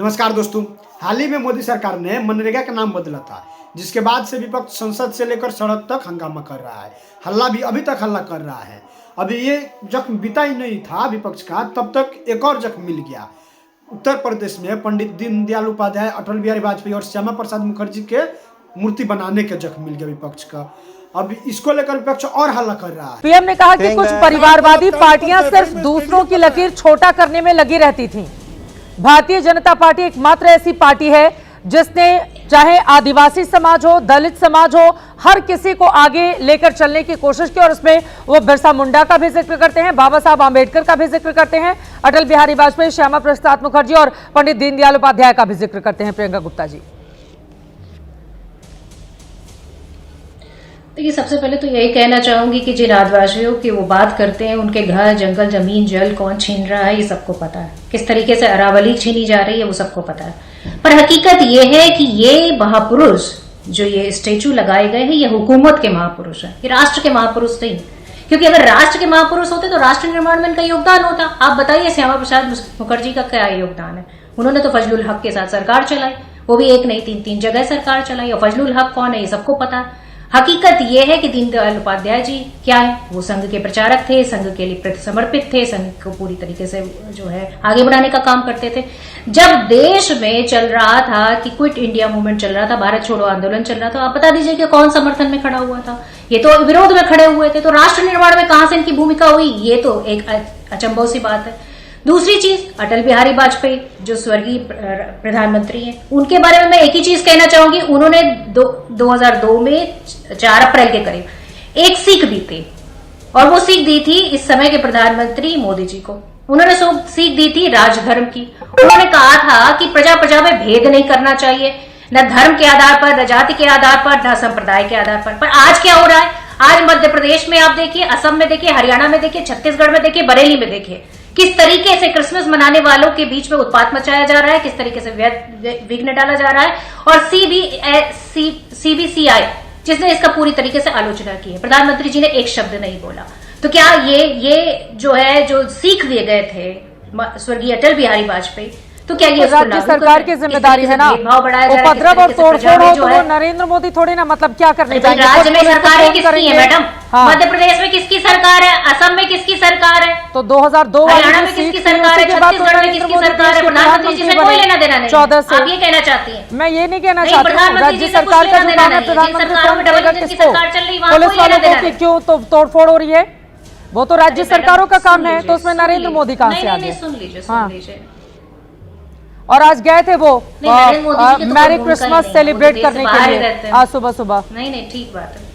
नमस्कार दोस्तों, हाल ही में मोदी सरकार ने मनरेगा का नाम बदला था, जिसके बाद से विपक्ष संसद से लेकर सड़क तक हंगामा कर रहा है। हल्ला भी अभी तक हल्ला कर रहा है। अभी ये जख्म बीता ही नहीं था विपक्ष का, तब तक एक और जख्म मिल गया। उत्तर प्रदेश में पंडित दीनदयाल उपाध्याय, अटल बिहारी वाजपेयी और श्यामा प्रसाद मुखर्जी के मूर्ति बनाने के जख्म मिल गया विपक्ष का। अब इसको लेकर विपक्ष और हल्ला कर रहा है। पीएम ने कहा कि कुछ परिवारवादी पार्टियां सिर्फ दूसरों की लकीर छोटा करने में लगी रहती थीं। भारतीय जनता पार्टी एकमात्र ऐसी पार्टी है जिसने चाहे आदिवासी समाज हो, दलित समाज हो, हर किसी को आगे लेकर चलने की कोशिश की। और उसमें वो बिरसा मुंडा का भी जिक्र करते हैं, बाबा साहब आंबेडकर का भी जिक्र करते हैं, अटल बिहारी वाजपेयी, श्यामा प्रसाद मुखर्जी और पंडित दीनदयाल उपाध्याय का भी जिक्र करते हैं। प्रियंका गुप्ता जी, देखिए, सबसे पहले तो यही कहना चाहूंगी कि जिन आदिवासियों की वो बात करते हैं, उनके घर, जंगल, जमीन, जल कौन छीन रहा है, ये सबको पता है। किस तरीके से अरावली छीनी जा रही है, वो सबको पता है। पर हकीकत ये है कि ये महापुरुष जो ये स्टेचू लगाए गए हैं, ये हुकूमत के महापुरुष है, ये राष्ट्र के महापुरुष नहीं। क्योंकि अगर राष्ट्र के महापुरुष होते तो राष्ट्र निर्माण में इनका योगदान होता। आप बताइए, श्यामा प्रसाद मुखर्जी का क्या योगदान है? उन्होंने तो फजलुल हक के साथ सरकार चलाई, वो भी एक नहीं तीन जगह सरकार चलाई। और फजलुल हक कौन है, ये सबको पता है। हकीकत यह है कि दीनदयाल उपाध्याय जी क्या है, वो संघ के प्रचारक थे, संघ के लिए प्रति समर्पित थे, संघ को पूरी तरीके से जो है आगे बढ़ाने का काम करते थे। जब देश में चल रहा था कि क्विट इंडिया मूवमेंट चल रहा था, भारत छोड़ो आंदोलन चल रहा था, आप बता दीजिए कि कौन समर्थन में खड़ा हुआ था? ये तो विरोध में खड़े हुए थे। तो राष्ट्र निर्माण में कहां से इनकी भूमिका हुई, ये तो एक अचंभव सी बात है। दूसरी चीज, अटल बिहारी वाजपेयी जो स्वर्गीय प्रधानमंत्री हैं, उनके बारे में मैं एक ही चीज कहना चाहूंगी। उन्होंने 2002 में 4 अप्रैल के करीब एक सीख दी थी, और वो सीख दी थी इस समय के प्रधानमंत्री मोदी जी को। उन्होंने सीख दी थी राजधर्म की। उन्होंने कहा था कि प्रजा प्रजा में भेद नहीं करना चाहिए, न धर्म के आधार पर, न जाति के आधार पर, न संप्रदाय के आधार पर। आज क्या हो रहा है? आज मध्य प्रदेश में आप देखिए, असम में देखिए, हरियाणा में देखिए, छत्तीसगढ़ में देखिए, बरेली में देखिए, किस तरीके से क्रिसमस मनाने वालों के बीच में उत्पात मचाया जा रहा है, किस तरीके से विघ्न डाला जा रहा है। और सीबीसीआई जिसने इसका पूरी तरीके से आलोचना की है, प्रधानमंत्री जी ने एक शब्द नहीं बोला। तो क्या ये जो है, जो सीख दिए गए थे स्वर्गीय अटल बिहारी वाजपेयी, तो क्या ये राज्य सरकार की जिम्मेदारी है ना? उपद्रव और तोड़फोड़ हो तो वो नरेंद्र मोदी थोड़ी ना, मतलब क्या करने जाएंगे? राज्य में सरकार किसकी है मैडम? मध्य प्रदेश में किसकी सरकार है? असम में किसकी सरकार है? तो 2002 हरियाणा में किसकी सरकार है? छत्तीसगढ़ में किसकी सरकार है? प्रधानमंत्री जी से कोई लेना देना नहीं। 14 से आप ये कहना चाहती हैं? मैं ये नहीं कहना चाहती हूँ। राज्य सरकार का जो काम है, प्रधानमंत्री कौन करेगा किसको? पुलिस वालों को क्यों तो तोड़फोड़ हो रही है? वो तो राज्य सरकारों का काम है, तो उसमें नरेंद्र मोदी कहां से आ गए? सुन लीजिए। और आज गए थे वो मैरी क्रिसमस सेलिब्रेट करने के लिए आज सुबह। नहीं, ठीक बात है।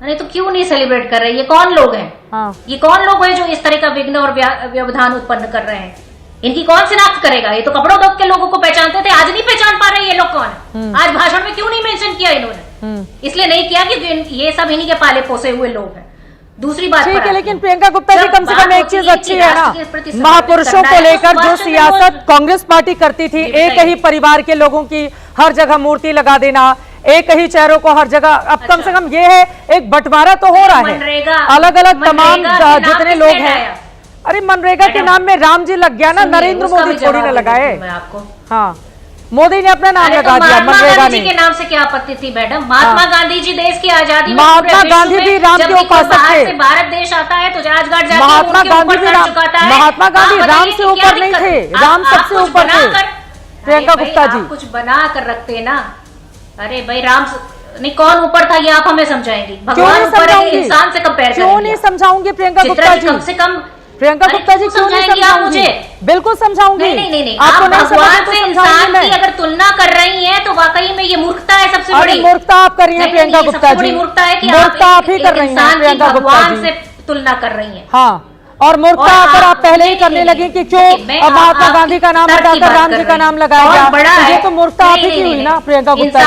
अरे तो क्यों नहीं सेलिब्रेट कर रहे? ये कौन लोग हैं? हाँ। ये कौन लोग हैं जो इस तरह का विघ्न और व्यवधान उत्पन्न कर रहे हैं? इनकी कौन शिनाख्त करेगा? ये तो कपड़ों दो के लोगों को पहचानते थे, आज नहीं पहचान पा रहे ये लोग कौन है। आज भाषण में क्यों नहीं मेंशन किया इन्होंने? इसलिए नहीं किया कि ये सब इन्हीं के पाले पोसे हुए लोग हैं। दूसरी बात ठीक है, लेकिन प्रियंका गुप्ता जी, कम से कम एक चीज अच्छी है ना, महापुरुषों को लेकर जो सियासत कांग्रेस पार्टी करती थी, एक ही परिवार के लोगों की हर जगह मूर्ति लगा देना, एक ही चेहरों को हर जगह, अब कम से कम ये है एक बंटवारा तो हो रहा है, अलग अलग तमाम जितने लोग हैं। अरे मनरेगा के नाम में राम जी लग गया ना, नरेंद्र मोदी थोड़ी ना लगाए। हाँ, मोदी ने अपना नाम लगा दिया मनरेगा ने। के नाम से क्या आपत्ति थी मैडम? महात्मा गांधी जी देश की आजादी में, महात्मा गांधी भी राम के उपासक थे। भारत देश आता है तो राजघाट जाके महात्मा गांधी भी महात्मा गांधी राम से ऊपर नहीं थे, राम सबसे ऊपर थे। प्रियंका गुप्ता जी, कुछ बना कर रखते ना। अरे भाई, राम नहीं, कौन ऊपर था ये आप हमें समझाएंगी? भगवान ऊपर है, इंसान से कंपेयर करेंगे? क्यों नहीं समझाऊंगी प्रियंका गुप्ता जी? कम से कम प्रियंका गुप्ता जी क्यों नहीं समझाऊंगी? बिल्कुल समझाऊंगी। नहीं, आप भगवान से इंसान की अगर तुलना कर रही हैं तो वाकई में ये मूर्खता है सबसे बड़ी। मूर्खता आप कर रही हैं प्रियंका गुप्ता जी, मूर्खता है कि मूर्खता आप ही कर रही हैं प्रियंका गुप्ता जी, से तुलना कर रही हैं। हाँ, और मूर्खता अगर आप पहले ही करने लगे कि क्यों महात्मा गांधी का नाम हटाकर राम जी का नाम लगाया गया, ये तो मूर्खता आप ही की हुई ना प्रियंका गुप्ता जी।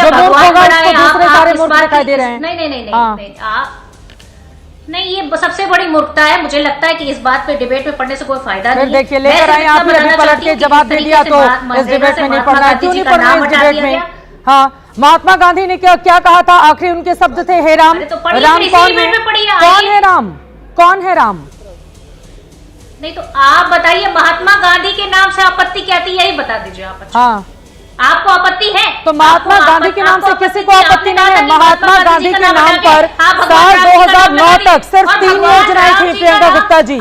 जो मूर्ख होगा उसको दूसरे सारे मूर्ख दिखाई दे रहे हैं। नहीं, ये सबसे बड़ी मूर्खता है। मुझे लगता है कि इस बात पे डिबेट में पढ़ने से कोई फायदा नहीं है। देखिए, लेकर आए आप ही, अभी पलट के जवाब दे दिया तो इस डिबेट में नहीं पढ़ना है। क्यों नहीं पढ़ना है इस डिबेट में? हाँ, महात्मा गांधी ने क्या कहा था? आखिरी उनके शब्द थे, हे राम। राम कौन है? कौन है राम? कौन है राम? नहीं तो आप बताइए, महात्मा गांधी के नाम से आपत्ति क्या थी, यही बता दीजिए आप। हाँ, आपको आपत्ति है तो महात्मा गांधी के नाम से किसी को आपत्ति नहीं है। महात्मा गांधी के नाम पर साल 2009 तक सिर्फ 3 योजनाएं थी प्रियंका गुप्ता जी।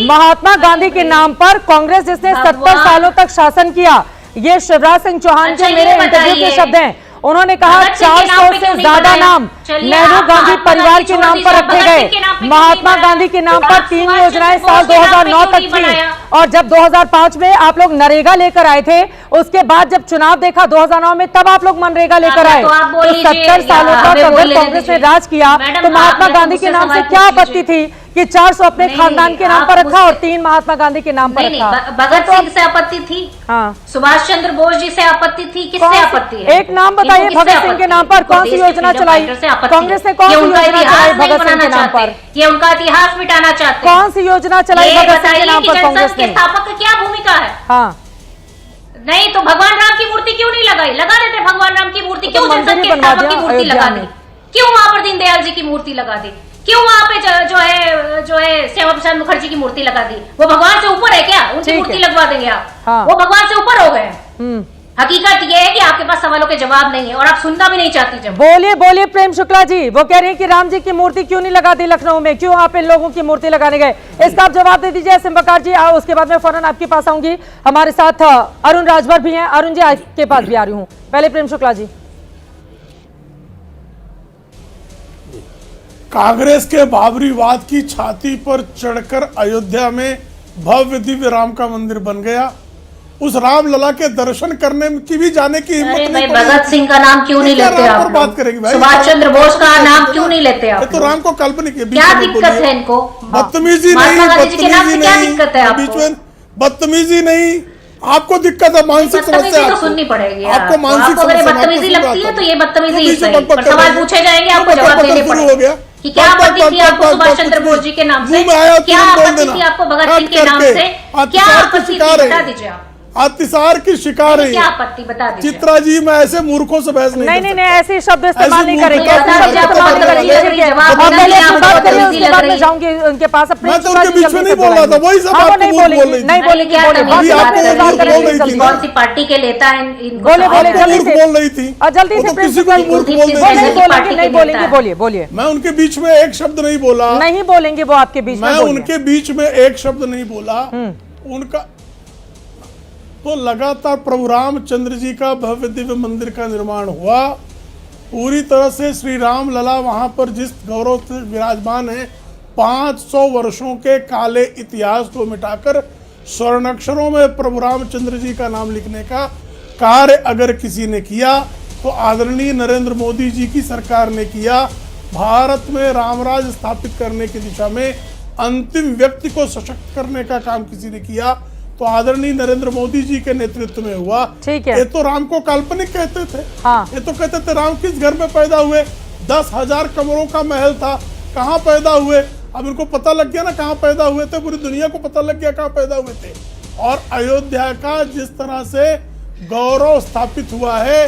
महात्मा गांधी के नाम पर कांग्रेस जिसने 70 सालों तक शासन किया, ये शिवराज सिंह चौहान के मेरे इंटरव्यू के शब्द हैं। उन्होंने कहा 400 से ज्यादा नाम नेहरू गांधी परिवार के नाम पर रखे गए। महात्मा गांधी के नाम पर 3 योजनाएं साल 2009 तक थी, और जब 2005 में आप लोग नरेगा लेकर आए थे, उसके बाद जब चुनाव देखा 2009 में, तब आप लोग मनरेगा लेकर आए। तो 70 सालों तक अगर कांग्रेस ने राज किया तो महात्मा गांधी के नाम से क्या आपत्ति थी कि 400 अपने खानदान के नाम पर रखा और 3 महात्मा गांधी के नाम पर रखा? भगत सिंह से आपत्ति थी, हाँ, सुभाष चंद्र बोस जी से आपत्ति थी, किससे आपत्ति है? एक नाम बताइए भगत सिंह के नाम पर कौन सी योजना चलाई? कांग्रेस ने कौन सी योजना चलाई भगत सिंह के नाम पर? ये उनका इतिहास मिटाना चाहते हैं। कौन सी योजना चलाई भगत सिंह के नाम पर कांग्रेस ने? स्थापक की क्या भूमिका है? हाँ, नहीं तो भगवान राम की मूर्ति क्यों नहीं लगाई? लगा देते भगवान राम की मूर्ति, क्यों संसद के स्थापक की मूर्ति लगा दी? क्यों वहां पर दीनदयाल जी की मूर्ति लगा दी? क्यों वहां पे जो है श्यामा प्रसाद मुखर्जी की मूर्ति लगा दी? वो भगवान से ऊपर है क्या? उनकी मूर्ति लगवा देंगे आप? हाँ। वो भगवान से ऊपर हो गए। हकीकत ये है कि आपके पास सवालों के जवाब नहीं है और आप सुनना भी नहीं चाहती। जब बोलिए बोलिए प्रेम शुक्ला जी, वो कह रहे हैं कि राम जी की मूर्ति क्यों नहीं लगा दी लखनऊ में, क्यों आप इन लोगों की मूर्ति लगाने गए? इसका आप जवाब दे दीजिए सिंबकार जी, उसके बाद मैं फौरन आपके पास आऊंगी। हमारे साथ अरुण राजभर भी हैं। अरुण जी आपके पास भी आ रही हूँ, पहले प्रेम शुक्ला जी। कांग्रेस के बाबरीवाद की छाती पर चढ़कर अयोध्या में भव्य दिव्य राम का मंदिर बन गया। उस राम लला के दर्शन करने की भी जाने की हिम्मत नहीं। भगत सिंह का नाम क्यों नहीं लेते आप? बात करेंगे भाई, सुभाष चंद्र बोस का नाम क्यों नहीं लेते आप? तो राम को काल्पनिक है। क्या दिक्कत है इनको? बदतमीजी नहीं, बदतमीजी नहीं, बीच में बदतमीजी नहीं। आपको दिक्कत है, मानसिक समस्या तो सुननी पड़ेगी आपको। मानसिक अगर बदतमीजी लगती है तो ये बदतमीजी ही सही, पर सवाल पूछे जाएंगे, आपको जवाब देने पड़ेंगे कि क्या आपत्ति थी आपको सुभाष चंद्र बोस जी के नाम से, क्या आपत्ति थी आपको भगत सिंह के नाम से, क्या आपत्ति थी? बता दीजिए आप। अत्याचार की शिकार है क्या आपत्ति? बता दीजिए। चित्रा जी, मैं ऐसे मूर्खों से बहस नहीं, ऐसे शब्द इस्तेमाल नहीं करेंगे। मैं तो उनके पास अपने उनके बीच में नहीं बोल रहा था, वही सब आपको नहीं बोलेंगे। कौन सी पार्टी के लेता है? बोले जल्दी से बोल रही थी, जल्दी से नहीं बोलेंगे, बोलिए। मैं उनके बीच में एक शब्द नहीं बोला, नहीं बोलेंगे वो आपके बीच में। मैं उनके बीच में एक शब्द नहीं बोला। उनका तो लगातार प्रभु रामचंद्र जी का भव्य दिव्य मंदिर का निर्माण हुआ। पूरी तरह से श्री राम लला वहां पर जिस गौरव से विराजमान है, 500 वर्षों के काले इतिहास को मिटाकर स्वर्णाक्षरों में प्रभु रामचंद्र जी का नाम लिखने का कार्य अगर किसी ने किया तो आदरणीय नरेंद्र मोदी जी की सरकार ने किया। भारत में रामराज स्थापित करने की दिशा में अंतिम व्यक्ति को सशक्त करने का काम किसी ने किया तो आदरणीय नरेंद्र मोदी जी के नेतृत्व में हुआ। ठीक है। ये तो राम को काल्पनिक कहते थे। हाँ। ये तो कहते थे राम किस घर में पैदा हुए, 10,000 कमरों का महल था, कहाँ पैदा हुए? अब इनको पता लग गया ना कहाँ पैदा हुए थे, पूरी दुनिया को पता लग गया कहाँ पैदा हुए थे। और अयोध्या का जिस तरह से गौरव स्थापित हुआ है,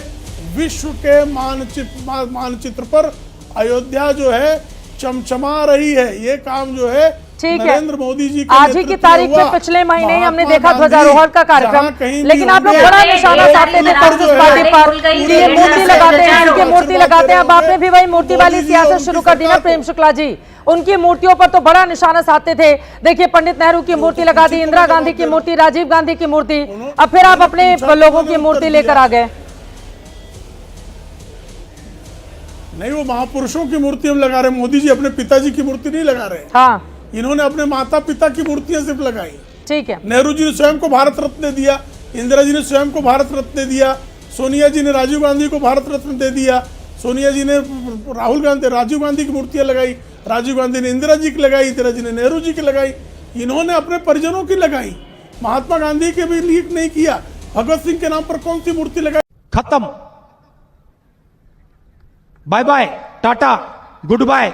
विश्व के मानचित्र पर अयोध्या जो है चमचमा रही है। ये काम जो है नरेंद्र मोदी जी के आज ही की तारीख में पिछले महीने ही हमने देखा ध्वजारोहण का कार्यक्रम, लेकिन आप लोग बड़ा निशाना साधते थे कांग्रेस पार्टी पर, ये मूर्ति लगाते हैं, उनकी मूर्ति लगाते हैं। अब आपने भी वही मूर्ति वाली सियासत शुरू कर दी ना प्रेम शुक्ला जी। उनकी मूर्तियों पर तो बड़ा निशाना साधते थे। देखिए पंडित नेहरू की मूर्ति लगा दी, इंदिरा गांधी की मूर्ति, राजीव गांधी की मूर्ति, अब फिर आप अपने लोगों की मूर्ति लेकर आ गए। नहीं, वो महापुरुषों की मूर्ति हम लगा रहे, मोदी जी अपने पिताजी की मूर्ति नहीं लगा रहे। हाँ, इन्होंने अपने माता पिता की मूर्तियां सिर्फ लगाई। ठीक है। नेहरू जी ने स्वयं को भारत रत्न दिया, इंदिरा जी ने स्वयं को भारत रत्न दिया, सोनिया जी ने राजीव गांधी को भारत रत्न दे दिया, सोनिया जी ने राजीव गांधी की मूर्तियां लगाई, राजीव गांधी ने इंदिरा जी की लगाई, इंदिरा जी ने नेहरू जी की लगाई, इन्होंने अपने परिजनों की लगाई। महात्मा गांधी के भी लीक नहीं किया। भगत सिंह के नाम पर कौन सी मूर्ति लगाई? खत्म, bye bye, tata, good bye.